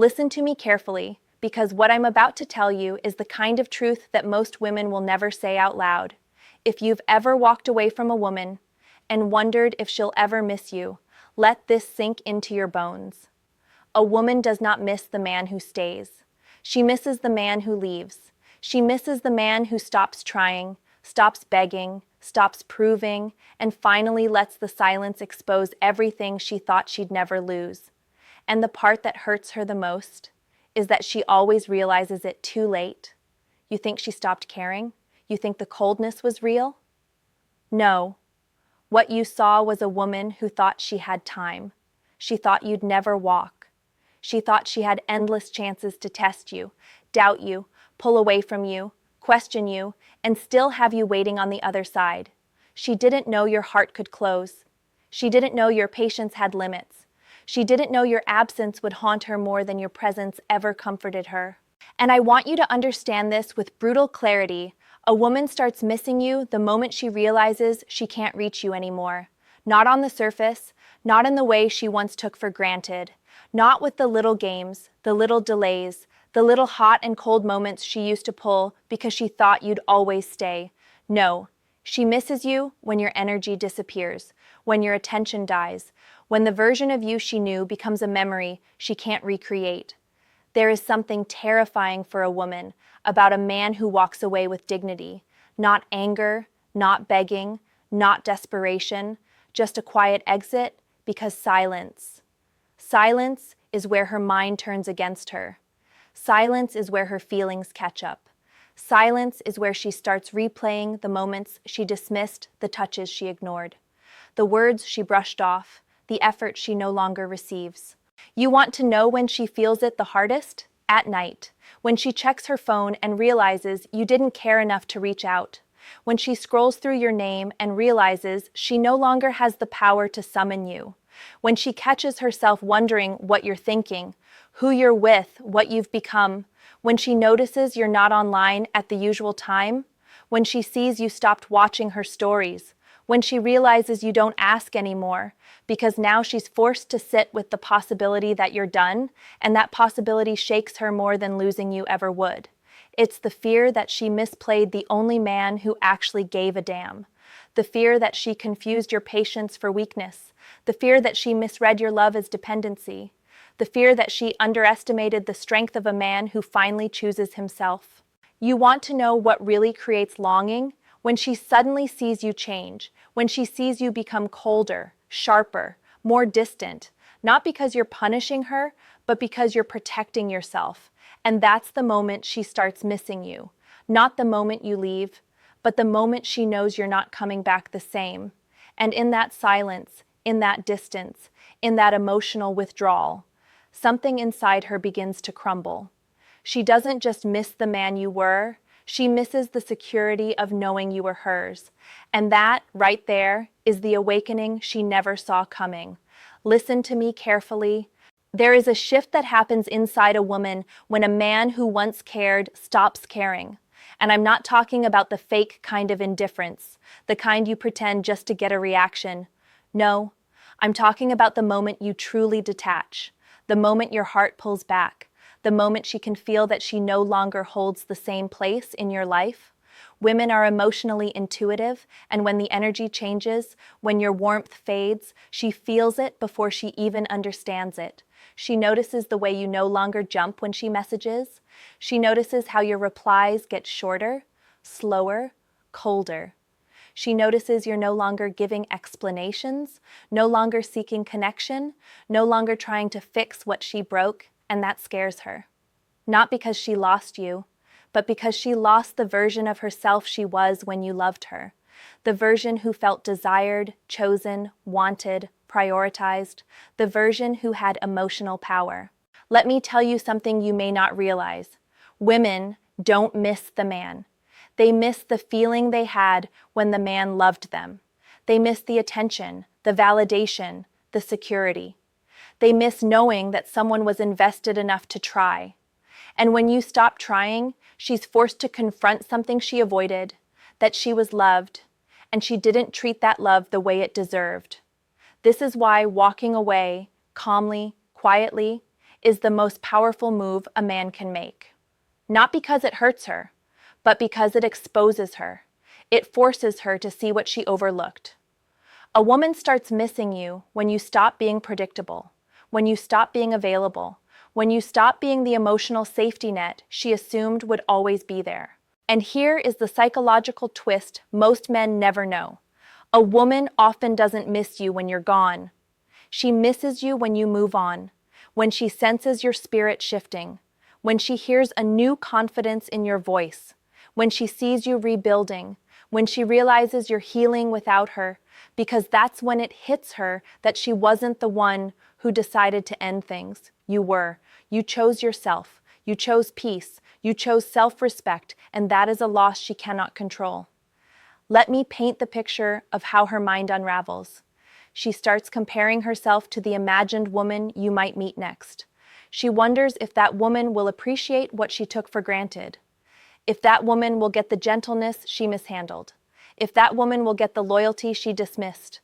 Listen to me carefully, because what I'm about to tell you is the kind of truth that most women will never say out loud. If you've ever walked away from a woman and wondered if she'll ever miss you, let this sink into your bones. A woman does not miss the man who stays. She misses the man who leaves. She misses the man who stops trying, stops begging, stops proving, and finally lets the silence expose everything she thought she'd never lose. And the part that hurts her the most is that she always realizes it too late. You think she stopped caring? You think the coldness was real? No. What you saw was a woman who thought she had time. She thought you'd never walk. She thought she had endless chances to test you, doubt you, pull away from you, question you, and still have you waiting on the other side. She didn't know your heart could close. She didn't know your patience had limits. She didn't know your absence would haunt her more than your presence ever comforted her. And I want you to understand this with brutal clarity. A woman starts missing you the moment she realizes she can't reach you anymore. Not on the surface, not in the way she once took for granted, not with the little games, the little delays, the little hot and cold moments she used to pull because she thought you'd always stay. No, she misses you when your energy disappears, when your attention dies, when the version of you she knew becomes a memory she can't recreate. There is something terrifying for a woman about a man who walks away with dignity, not anger, not begging, not desperation, just a quiet exit, because silence. Silence is where her mind turns against her. Silence is where her feelings catch up. Silence is where she starts replaying the moments she dismissed, the touches she ignored, the words she brushed off, the effort she no longer receives. You want to know when she feels it the hardest? At night, when she checks her phone and realizes you didn't care enough to reach out. When she scrolls through your name and realizes she no longer has the power to summon you. When she catches herself wondering what you're thinking, who you're with, what you've become. When she notices you're not online at the usual time. When she sees you stopped watching her stories. When she realizes you don't ask anymore, because now she's forced to sit with the possibility that you're done, and that possibility shakes her more than losing you ever would. It's the fear that she misplayed the only man who actually gave a damn. The fear that she confused your patience for weakness. The fear that she misread your love as dependency. The fear that she underestimated the strength of a man who finally chooses himself. You want to know what really creates longing? When she suddenly sees you change, when she sees you become colder, sharper, more distant, not because you're punishing her, but because you're protecting yourself. And that's the moment she starts missing you. Not the moment you leave, but the moment she knows you're not coming back the same. And in that silence, in that distance, in that emotional withdrawal, something inside her begins to crumble. She doesn't just miss the man you were, she misses the security of knowing you were hers. And that, right there, is the awakening she never saw coming. Listen to me carefully. There is a shift that happens inside a woman when a man who once cared stops caring. And I'm not talking about the fake kind of indifference, the kind you pretend just to get a reaction. No, I'm talking about the moment you truly detach, the moment your heart pulls back, the moment she can feel that she no longer holds the same place in your life. Women are emotionally intuitive, and when the energy changes, when your warmth fades, she feels it before she even understands it. She notices the way you no longer jump when she messages. She notices how your replies get shorter, slower, colder. She notices you're no longer giving explanations, no longer seeking connection, no longer trying to fix what she broke, and that scares her. Not because she lost you, but because she lost the version of herself she was when you loved her. The version who felt desired, chosen, wanted, prioritized. The version who had emotional power. Let me tell you something you may not realize. Women don't miss the man. They miss the feeling they had when the man loved them. They miss the attention, the validation, the security. They miss knowing that someone was invested enough to try. And when you stop trying, she's forced to confront something she avoided, that she was loved, and she didn't treat that love the way it deserved. This is why walking away, calmly, quietly, is the most powerful move a man can make. Not because it hurts her, but because it exposes her. It forces her to see what she overlooked. A woman starts missing you when you stop being predictable, when you stop being available, when you stop being the emotional safety net she assumed would always be there. And here is the psychological twist most men never know. A woman often doesn't miss you when you're gone. She misses you when you move on, when she senses your spirit shifting, when she hears a new confidence in your voice, when she sees you rebuilding, when she realizes you're healing without her, because that's when it hits her that she wasn't the one who decided to end things. You were. You chose yourself. You chose peace. You chose self-respect, and that is a loss she cannot control. Let me paint the picture of how her mind unravels. She starts comparing herself to the imagined woman you might meet next. She wonders if that woman will appreciate what she took for granted. If that woman will get the gentleness she mishandled. If that woman will get the loyalty she dismissed.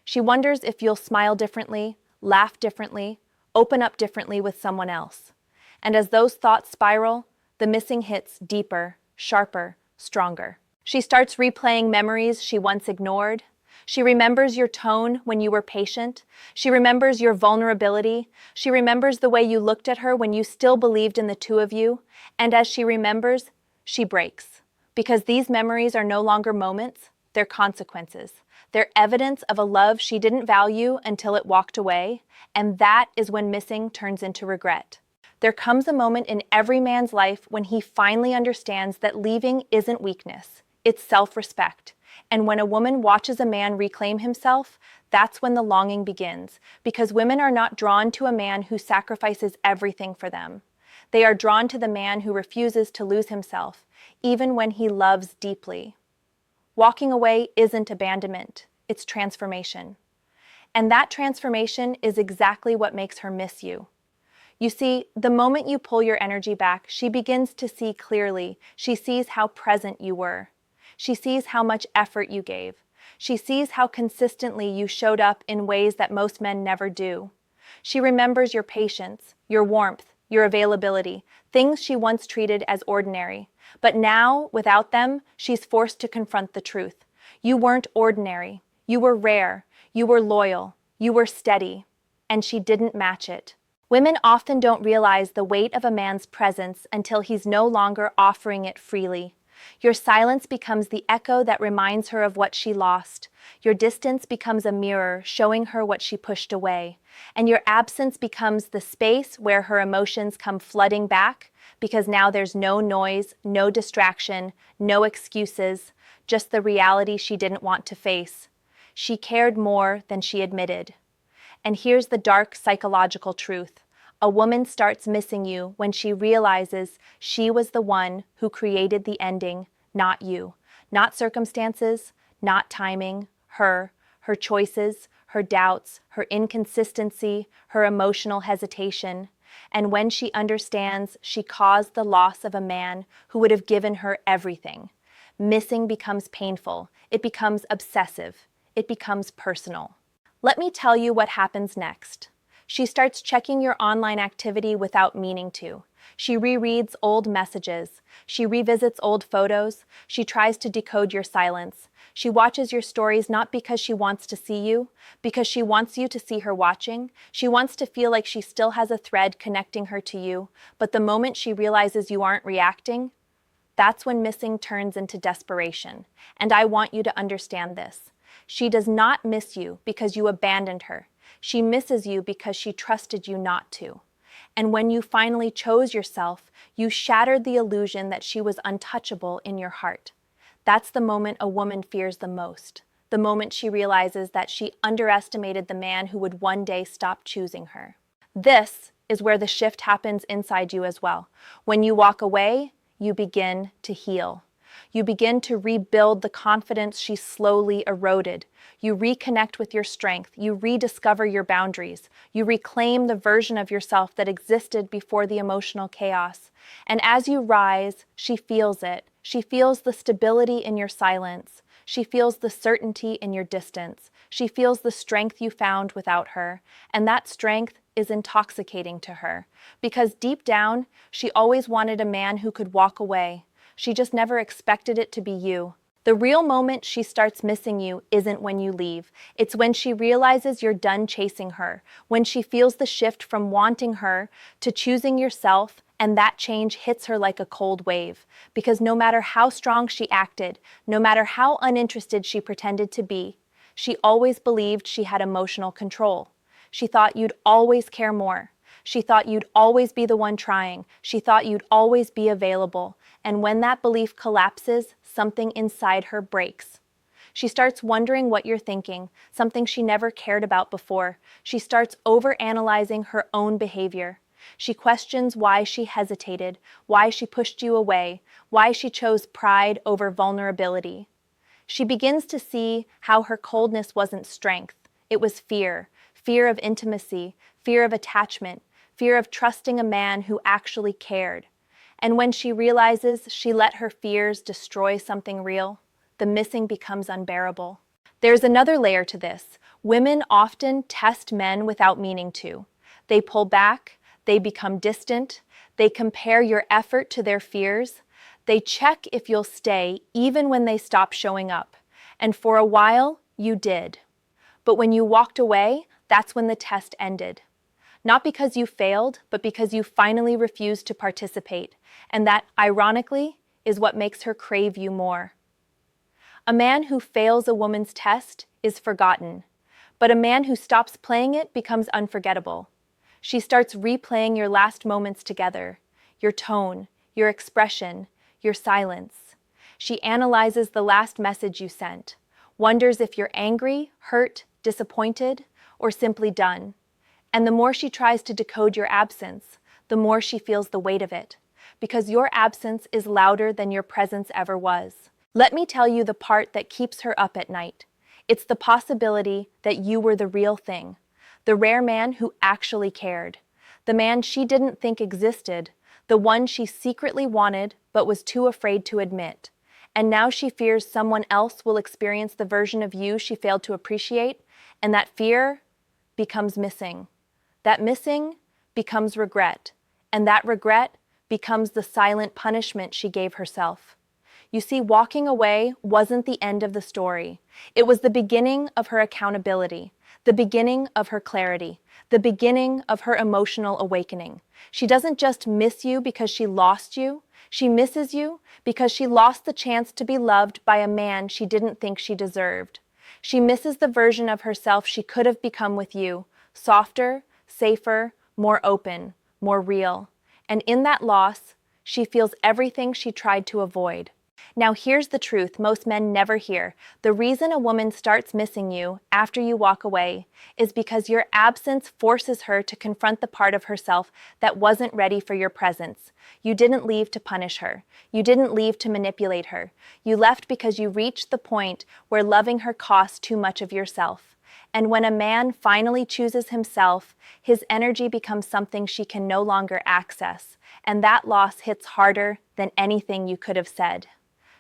She wonders if you'll smile differently, laugh differently, open up differently with someone else. And as those thoughts spiral, the missing hits deeper, sharper, stronger. She starts replaying memories she once ignored. She remembers your tone when you were patient. She remembers your vulnerability. She remembers the way you looked at her when you still believed in the two of you. And as she remembers, she breaks. Because these memories are no longer moments, they're consequences. They're evidence of a love she didn't value until it walked away, and that is when missing turns into regret. There comes a moment in every man's life when he finally understands that leaving isn't weakness, it's self-respect. And when a woman watches a man reclaim himself, that's when the longing begins, because women are not drawn to a man who sacrifices everything for them. They are drawn to the man who refuses to lose himself, even when he loves deeply. Walking away isn't abandonment, it's transformation. And that transformation is exactly what makes her miss you. You see, the moment you pull your energy back, she begins to see clearly. She sees how present you were. She sees how much effort you gave. She sees how consistently you showed up in ways that most men never do. She remembers your patience, your warmth, your availability, things she once treated as ordinary. But now, without them, she's forced to confront the truth. You weren't ordinary. You were rare. You were loyal. You were steady. And she didn't match it. Women often don't realize the weight of a man's presence until he's no longer offering it freely. Your silence becomes the echo that reminds her of what she lost. Your distance becomes a mirror showing her what she pushed away. And your absence becomes the space where her emotions come flooding back, because now there's no noise, no distraction, no excuses, just the reality she didn't want to face. She cared more than she admitted. And here's the dark psychological truth. A woman starts missing you when she realizes she was the one who created the ending, not you. Not circumstances, not timing, her choices, her doubts, her inconsistency, her emotional hesitation. And when she understands she caused the loss of a man who would have given her everything, missing becomes painful, it becomes obsessive, it becomes personal. Let me tell you what happens next. She starts checking your online activity without meaning to. She rereads old messages. She revisits old photos. She tries to decode your silence. She watches your stories not because she wants to see you, because she wants you to see her watching. She wants to feel like she still has a thread connecting her to you. But the moment she realizes you aren't reacting, that's when missing turns into desperation. And I want you to understand this. She does not miss you because you abandoned her. She misses you because she trusted you not to. And when you finally chose yourself, you shattered the illusion that she was untouchable in your heart. That's the moment a woman fears the most. The moment she realizes that she underestimated the man who would one day stop choosing her. This is where the shift happens inside you as well. When you walk away, you begin to heal. You begin to rebuild the confidence she slowly eroded. You reconnect with your strength. You rediscover your boundaries. You reclaim the version of yourself that existed before the emotional chaos. And as you rise, she feels it. She feels the stability in your silence. She feels the certainty in your distance. She feels the strength you found without her, and that strength is intoxicating to her, because deep down, she always wanted a man who could walk away. She just never expected it to be you. The real moment she starts missing you isn't when you leave. It's when she realizes you're done chasing her, when she feels the shift from wanting her to choosing yourself, and that change hits her like a cold wave. Because no matter how strong she acted, no matter how uninterested she pretended to be, she always believed she had emotional control. She thought you'd always care more. She thought you'd always be the one trying. She thought you'd always be available. And when that belief collapses, something inside her breaks. She starts wondering what you're thinking, something she never cared about before. She starts overanalyzing her own behavior. She questions why she hesitated, why she pushed you away, why she chose pride over vulnerability. She begins to see how her coldness wasn't strength. It was fear. Fear of intimacy, fear of attachment, fear of trusting a man who actually cared. And when she realizes she let her fears destroy something real, the missing becomes unbearable. There's another layer to this. Women often test men without meaning to. They pull back, they become distant, they compare your effort to their fears, they check if you'll stay even when they stop showing up. And for a while, you did. But when you walked away, that's when the test ended. Not because you failed, but because you finally refused to participate. And that, ironically, is what makes her crave you more. A man who fails a woman's test is forgotten, but a man who stops playing it becomes unforgettable. She starts replaying your last moments together, your tone, your expression, your silence. She analyzes the last message you sent, wonders if you're angry, hurt, disappointed, or simply done. And the more she tries to decode your absence, the more she feels the weight of it, because your absence is louder than your presence ever was. Let me tell you the part that keeps her up at night. It's the possibility that you were the real thing, the rare man who actually cared, the man she didn't think existed, the one she secretly wanted but was too afraid to admit. And now she fears someone else will experience the version of you she failed to appreciate, and that fear becomes missing. That missing becomes regret, and that regret becomes the silent punishment she gave herself. You see, walking away wasn't the end of the story. It was the beginning of her accountability, the beginning of her clarity, the beginning of her emotional awakening. She doesn't just miss you because she lost you. She misses you because she lost the chance to be loved by a man she didn't think she deserved. She misses the version of herself she could have become with you, softer, safer, more open, more real. And in that loss, she feels everything she tried to avoid. Now here's the truth most men never hear. The reason a woman starts missing you after you walk away is because your absence forces her to confront the part of herself that wasn't ready for your presence. You didn't leave to punish her. You didn't leave to manipulate her. You left because you reached the point where loving her costs too much of yourself. And when a man finally chooses himself, his energy becomes something she can no longer access. And that loss hits harder than anything you could have said.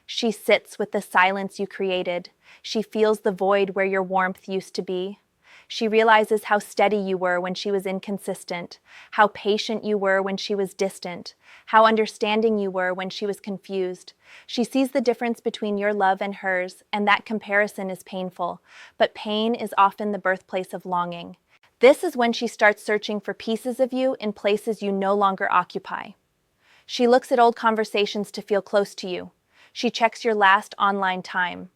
She sits with the silence you created. She feels the void where your warmth used to be. She realizes how steady you were when she was inconsistent, how patient you were when she was distant, how understanding you were when she was confused. She sees the difference between your love and hers, and that comparison is painful. But pain is often the birthplace of longing. This is when she starts searching for pieces of you in places you no longer occupy. She looks at old conversations to feel close to you. She checks your last online time.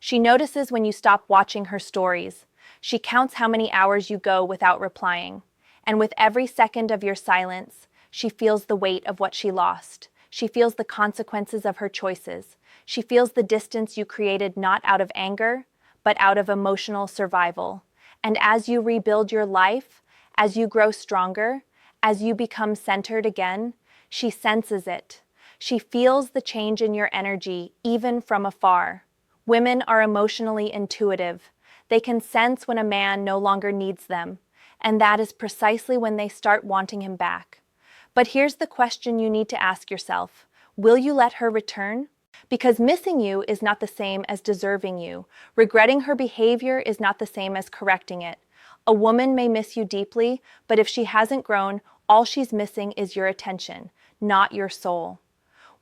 She notices when you stop watching her stories. She counts how many hours you go without replying. And with every second of your silence, she feels the weight of what she lost. She feels the consequences of her choices. She feels the distance you created not out of anger, but out of emotional survival. And as you rebuild your life, as you grow stronger, as you become centered again, she senses it. She feels the change in your energy, even from afar. Women are emotionally intuitive. They can sense when a man no longer needs them, and that is precisely when they start wanting him back. But here's the question you need to ask yourself. Will you let her return? Because missing you is not the same as deserving you. Regretting her behavior is not the same as correcting it. A woman may miss you deeply, but if she hasn't grown, all she's missing is your attention, not your soul.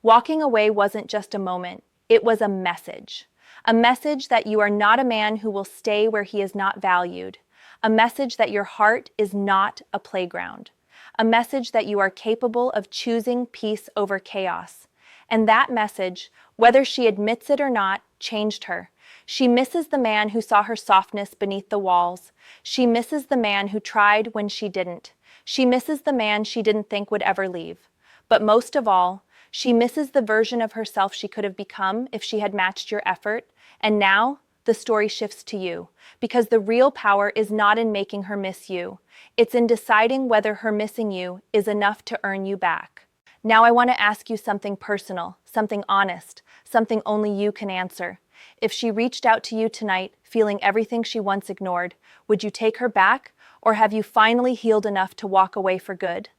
Walking away wasn't just a moment, it was a message. A message that you are not a man who will stay where he is not valued. A message that your heart is not a playground. A message that you are capable of choosing peace over chaos. And that message, whether she admits it or not, changed her. She misses the man who saw her softness beneath the walls. She misses the man who tried when she didn't. She misses the man she didn't think would ever leave. But most of all, she misses the version of herself she could have become if she had matched your effort. And now, the story shifts to you, because the real power is not in making her miss you. It's in deciding whether her missing you is enough to earn you back. Now I want to ask you something personal, something honest, something only you can answer. If she reached out to you tonight, feeling everything she once ignored, would you take her back, or have you finally healed enough to walk away for good?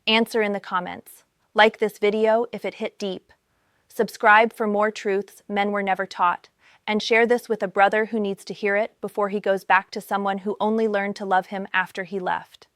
Answer in the comments. Like this video if it hit deep. Subscribe for more truths men were never taught. And share this with a brother who needs to hear it before he goes back to someone who only learned to love him after he left.